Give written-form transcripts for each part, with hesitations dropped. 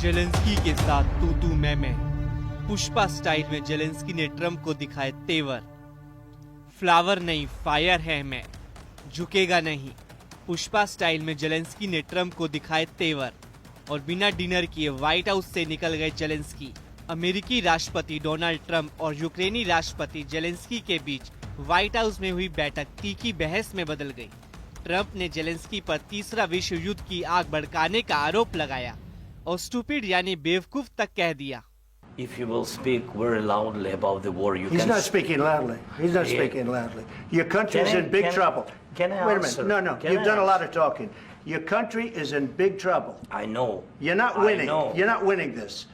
Zelensky के साथ तू मैं पुष्पा स्टाइल में जेलेंस्की ने ट्रंप को दिखाए तेवर। फ्लावर नहीं फायर है मैं, झुकेगा नहीं। पुष्पा स्टाइल में जेलेंस्की ने ट्रंप को दिखाए तेवर और बिना डिनर किए व्हाइट हाउस से निकल गए जेलेंस्की। अमेरिकी राष्ट्रपति डोनाल्ड ट्रंप और यूक्रेनी राष्ट्रपति जेलेंस्की के बीच व्हाइट हाउस में हुई बैठक तीखी बहस में बदल गई। ट्रंप ने जेलेंस्की पर तीसरा विश्व युद्ध की आग भड़काने का आरोप लगाया और स्टूपिड यानी बेवकूफ तक कह दिया। If you will speak very loudly about the war, you He's can... not speaking loudly. He's not speaking loudly. Your country's in big trouble. Can I Wait a answer? minute. No. You've done a lot of talking. Your country is in big trouble. I know. You're not winning. I know. You're not winning this.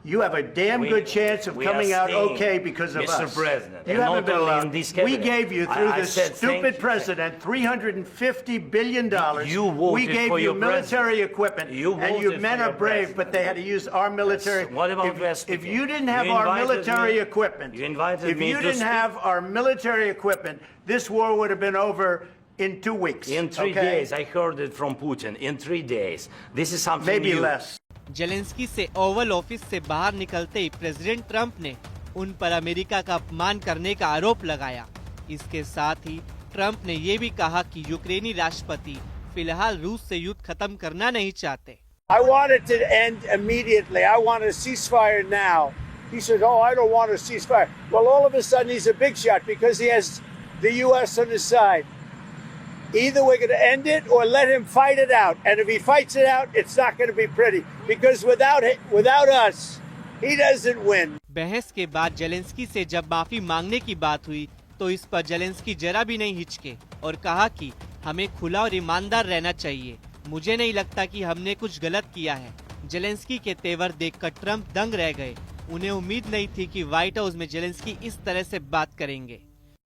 You have a damn We- good chance of we coming are out staying, okay because of Mr. us. President, You and haven't not been only allowed. in this We cabinet. gave you, through I this said thank stupid you. president, $350 billion. You voted we gave for you your military president. equipment. You and you voted men for are your brave, president. but they had to use our military. Yes. What about West If Virginia? you didn't have You our invited military me- equipment, you invited if me you to didn't speak. have our military equipment, this war would have been over in 2 weeks. In 3 okay? days, I heard it from Putin. In 3 days. This is something Maybe new. less. Zelensky से Oval office से बाहर निकलते ही president Trump ने उन पर America का अपमान करने का आरोप लगाया। इसके साथ ही ट्रंप ने ये भी कहा कि यूक्रेनी राष्ट्रपति फिलहाल रूस से युद्ध खत्म करना नहीं चाहते। I want it to end immediately. I want a ceasefire now. He said, "Oh, I don't want a ceasefire." Well, all of a sudden he's a big shot because he has the U.S. on his side. Either we're going to end it or let him fight it out. And if he fights it out, it's not going to be pretty because without us, he doesn't win. बहस के बाद Zelensky से जब माफी मांगने की बात हुई तो इस पर जेलेंस्की जरा भी नहीं हिचके और कहा कि हमें खुला और ईमानदार रहना चाहिए। मुझे नहीं लगता कि हमने कुछ गलत किया है। जेलेंस्की के तेवर देखकर ट्रंप दंग रह गए। उन्हें उम्मीद नहीं थी कि व्हाइट हाउस में जेलेंस्की इस तरह से बात करेंगे।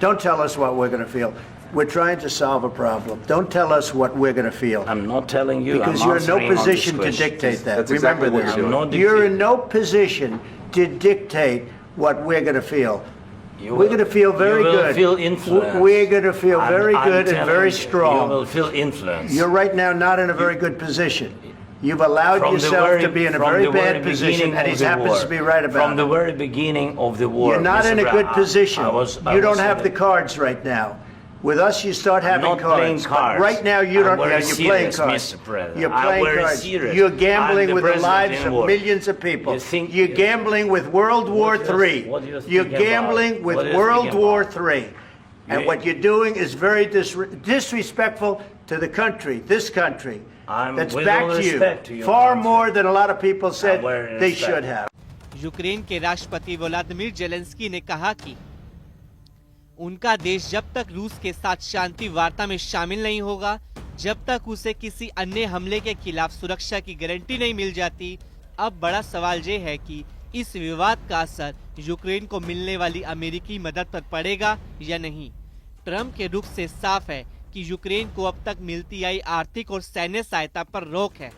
Don't tell us what we're going to feel. We're trying to solve a problem. Don't tell us what we're going to feel. I'm not telling you. Because I'm you're in no answering on this position to question. dictate that. That's Remember exactly this. what I'm not You're in dictating. no position to dictate what we're going to feel. You We're will- going to feel very you will good. Feel influenced. We're going to feel very I'm good and telling very you, strong. You will feel influenced. You're right now not in a very good position. You've allowed From the yourself very- to be in a from very the very bad position, beginning and of he the happens war. to be right about From the it. very beginning of the war. You're not Mr. in a good Brown, position. I You was don't have in the it. cards right now. With us, you start having not cards. playing But cards. right now, you I'm don't. very Yeah, you're playing serious, cards. Mr. President. You're I'm playing very cards. serious. You're I'm gambling the with the president lives in of war. millions of people. You think- You're gambling with World War What do you- III. what do you You're think about? gambling with What do you World think War about? III. And You- what you're doing is very disrespectful to the country, this country, I'm that's with all backed respect to you your far country. more than a lot of people said I'm very they respectful. should have. Ukraine के राष्ट्रपति Vladimir Zelensky ने कहा कि उनका देश जब तक रूस के साथ शांति वार्ता में शामिल नहीं होगा, जब तक उसे किसी अन्य हमले के खिलाफ सुरक्षा की गारंटी नहीं मिल जाती। अब बड़ा सवाल ये है कि इस विवाद का असर यूक्रेन को मिलने वाली अमेरिकी मदद पर पड़ेगा या नहीं। ट्रंप के रुख से साफ है कि यूक्रेन को अब तक मिलती आई आर्थिक और सैन्य सहायता पर रोक है।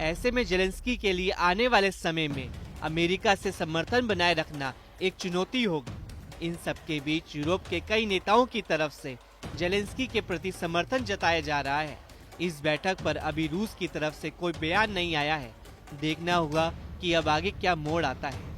ऐसे में जेलेंस्की के लिए आने वाले समय में अमेरिका से समर्थन बनाए रखना एक चुनौती होगी। इन सब के बीच यूरोप के कई नेताओं की तरफ से जेलेंस्की के प्रति समर्थन जताया जा रहा है। इस बैठक पर अभी रूस की तरफ से कोई बयान नहीं आया है। देखना होगा कि अब आगे क्या मोड़ आता है।